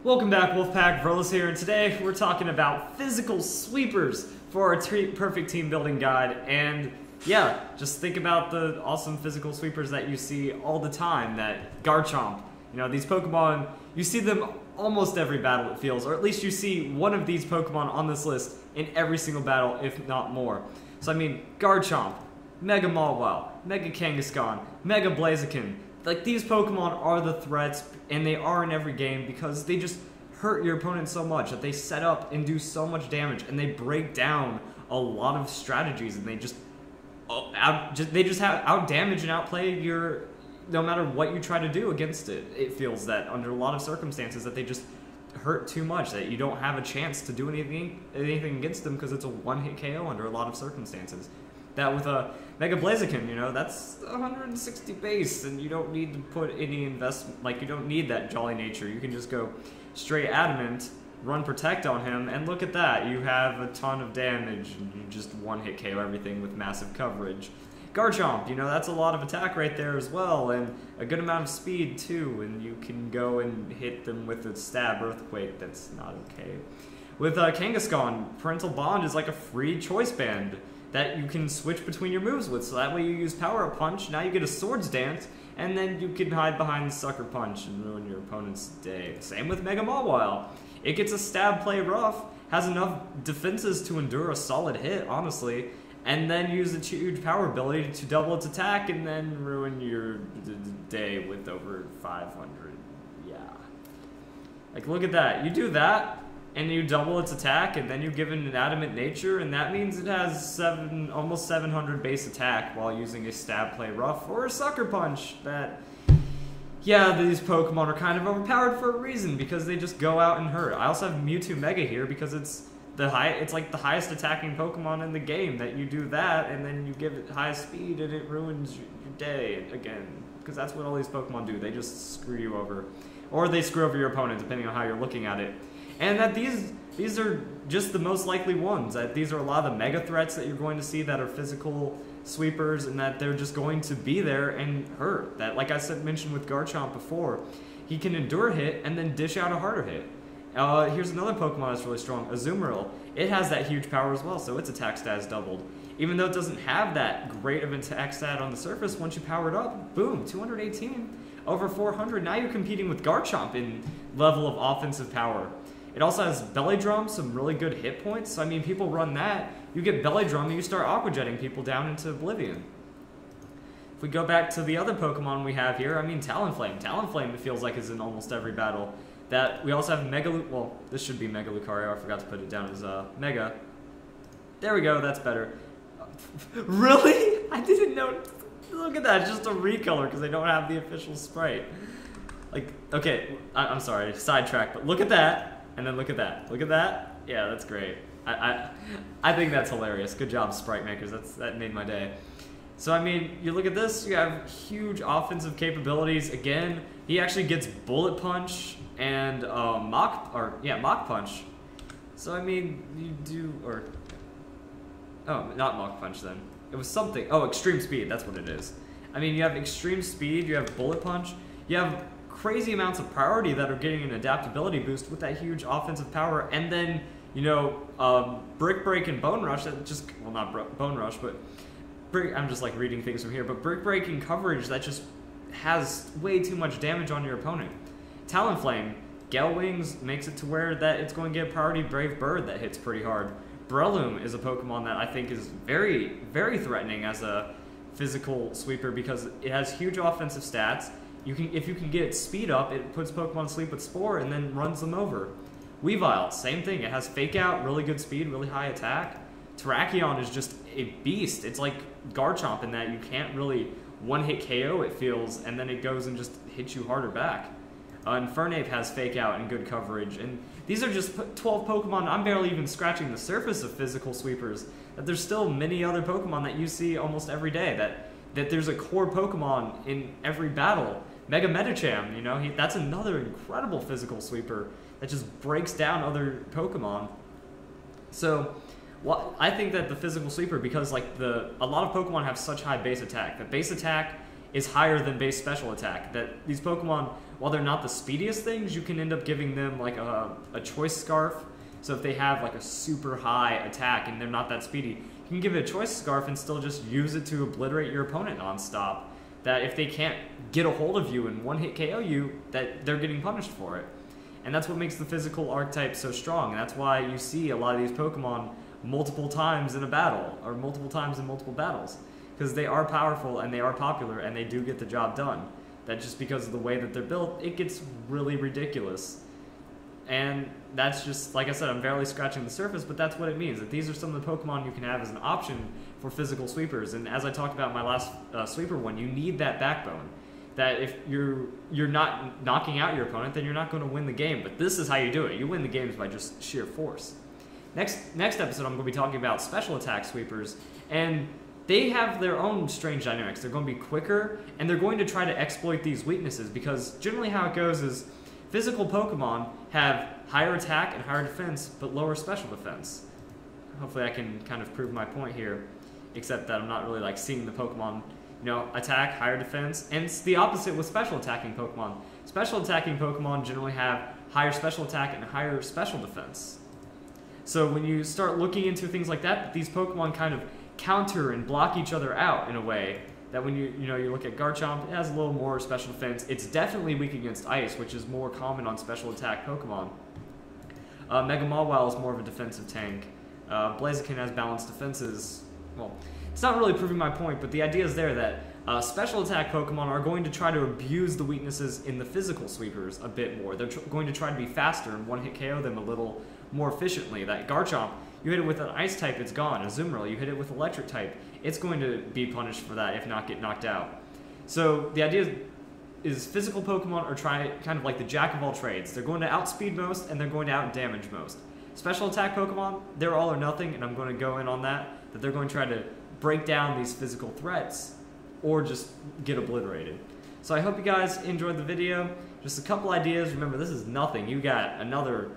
Welcome back, Wolfpack. Verlis here, and today we're talking about physical sweepers for our perfect team building guide. And yeah, just think about the awesome physical sweepers that you see all the time, that Garchomp. You know, these Pokemon, you see them almost every battle, it feels, or at least you see one of these Pokemon on this list in every single battle, if not more. So I mean, Garchomp, Mega Mawile, Mega Kangaskhan, Mega Blaziken. Like, these Pokemon are the threats, and they are in every game because they just hurt your opponent so much that they set up and do so much damage, and they break down a lot of strategies, and they just out damage and outplay your, no matter what you try to do against it. It feels that under a lot of circumstances that they just hurt too much, that you don't have a chance to do anything against them because it's a one-hit KO under a lot of circumstances. That with a Mega Blaziken, you know, that's 160 base, and you don't need to put any investment, like, you don't need that Jolly Nature. You can just go straight Adamant, run Protect on him, and look at that. You have a ton of damage, and you just one-hit KO everything with massive coverage. Garchomp, you know, that's a lot of attack right there as well, and a good amount of speed too, and you can go and hit them with a Stab Earthquake. That's not okay. With Kangaskhan, Parental Bond is like a free choice band that you can switch between your moves with, so that way you use Power Up Punch, now you get a Swords Dance, and then you can hide behind Sucker Punch and ruin your opponent's day. Same with Mega Mawile. It gets a Stab Play Rough, has enough defenses to endure a solid hit, honestly, and then use its huge power ability to double its attack and then ruin your day with over 500. Yeah. Like, look at that. You do that, and you double its attack, and then you give it an Adamant Nature, and that means it has almost 700 base attack while using a Stab Play Rough or a Sucker Punch. That, yeah, these Pokemon are kind of overpowered for a reason, because they just go out and hurt. I also have Mewtwo Mega here because it's like the highest attacking Pokemon in the game, that you do that, and then you give it high speed, and it ruins your day again. Because that's what all these Pokemon do. They just screw you over. Or they screw over your opponent, depending on how you're looking at it. And that these are just the most likely ones. That these are a lot of the mega threats that you're going to see that are physical sweepers, and that they're just going to be there and hurt. That, like I mentioned with Garchomp before, he can endure hit and then dish out a harder hit. Here's another Pokemon that's really strong, Azumarill. It has that huge power as well, so its attack stat is doubled. Even though it doesn't have that great of an attack stat on the surface, once you power it up, boom, 218 over 400. Now you're competing with Garchomp in level of offensive power. It also has Belly Drum, some really good hit points. So, I mean, people run that. You get Belly Drum and you start Aqua Jetting people down into oblivion. If we go back to the other Pokemon we have here, I mean, Talonflame. Talonflame, it feels like, is in almost every battle. That we also have well, this should be Mega Lucario. I forgot to put it down as Mega. There we go, that's better. Really? I didn't know. Look at that, just a recolor because they don't have the official sprite. Like, okay, I'm sorry, sidetrack, but look at that. And then look at that. Look at that. Yeah, that's great. I think that's hilarious. Good job, sprite makers. That made my day. So, I mean, you look at this, you have huge offensive capabilities. Again, he actually gets Bullet Punch and Mach Punch. So, I mean, you do, or, oh, not Mach Punch then. It was something, oh, Extreme Speed, that's what it is. I mean, you have Extreme Speed, you have Bullet Punch, you have crazy amounts of priority that are getting an adaptability boost with that huge offensive power, and then, you know, Brick Break and Bone Rush, that just, well, not Bone Rush, but I'm just like reading things from here, but Brick Break and coverage that just has way too much damage on your opponent. Talonflame, Gale Wings makes it to where that it's going to get priority Brave Bird that hits pretty hard. Breloom is a Pokemon that I think is very, very threatening as a physical sweeper because it has huge offensive stats. If you can get its speed up, it puts Pokemon to sleep with Spore and then runs them over. Weavile, same thing. It has Fake Out, really good speed, really high attack. Terrakion is just a beast. It's like Garchomp in that you can't really one-hit KO, it feels, and then it goes and just hits you harder back. Infernape has Fake Out and good coverage. And these are just 12 Pokemon. I'm barely even scratching the surface of physical sweepers. That there's still many other Pokemon that you see almost every day. That there's a core Pokemon in every battle. Mega Medicham, you know, that's another incredible physical sweeper that just breaks down other Pokemon. So, I think that the physical sweeper, because like a lot of Pokemon have such high base attack, that base attack is higher than base special attack. That these Pokemon, while they're not the speediest things, you can end up giving them like a choice scarf. So if they have like a super high attack and they're not that speedy, you can give it a choice scarf and still just use it to obliterate your opponent nonstop. That if they can't get a hold of you and one-hit KO you, that they're getting punished for it. And that's what makes the physical archetype so strong. And that's why you see a lot of these Pokemon multiple times in a battle, or multiple times in multiple battles. Because they are powerful and they are popular and they do get the job done. That just because of the way that they're built, it gets really ridiculous. And that's just, like I said, I'm barely scratching the surface, but that's what it means. That these are some of the Pokemon you can have as an option for physical sweepers. And as I talked about in my last sweeper one, you need that backbone. That if you're not knocking out your opponent, then you're not going to win the game. But this is how you do it. You win the games by just sheer force. Next episode, I'm going to be talking about special attack sweepers. And they have their own strange dynamics. They're going to be quicker, and they're going to try to exploit these weaknesses. Because generally how it goes is physical Pokemon have higher attack and higher defense, but lower special defense. Hopefully I can kind of prove my point here, except that I'm not really like seeing the Pokemon, attack, higher defense. And it's the opposite with special attacking Pokemon. Special attacking Pokemon generally have higher special attack and higher special defense. So when you start looking into things like that, these Pokemon kind of counter and block each other out in a way that when you look at Garchomp, it has a little more special defense. It's definitely weak against ice, which is more common on special attack Pokemon. Mega Mawile is more of a defensive tank. Blaziken has balanced defenses. Well, it's not really proving my point, but the idea is there that special attack Pokemon are going to try to abuse the weaknesses in the physical sweepers a bit more. They're going to try to be faster and one-hit KO them a little more efficiently. That Garchomp, you hit it with an ice type, it's gone. Azumarill, you hit it with electric type, it's going to be punished for that if not get knocked out. So the idea is physical Pokemon are kind of like the jack of all trades. They're going to outspeed most and they're going to outdamage most. Special attack Pokemon, they're all or nothing, and I'm going to go in on that they're going to try to break down these physical threats or just get obliterated. So I hope you guys enjoyed the video. Just a couple ideas. Remember, this is nothing. You got another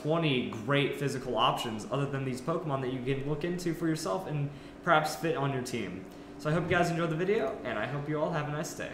20 great physical options other than these Pokemon that you can look into for yourself and perhaps fit on your team. So I hope you guys enjoyed the video, and I hope you all have a nice day.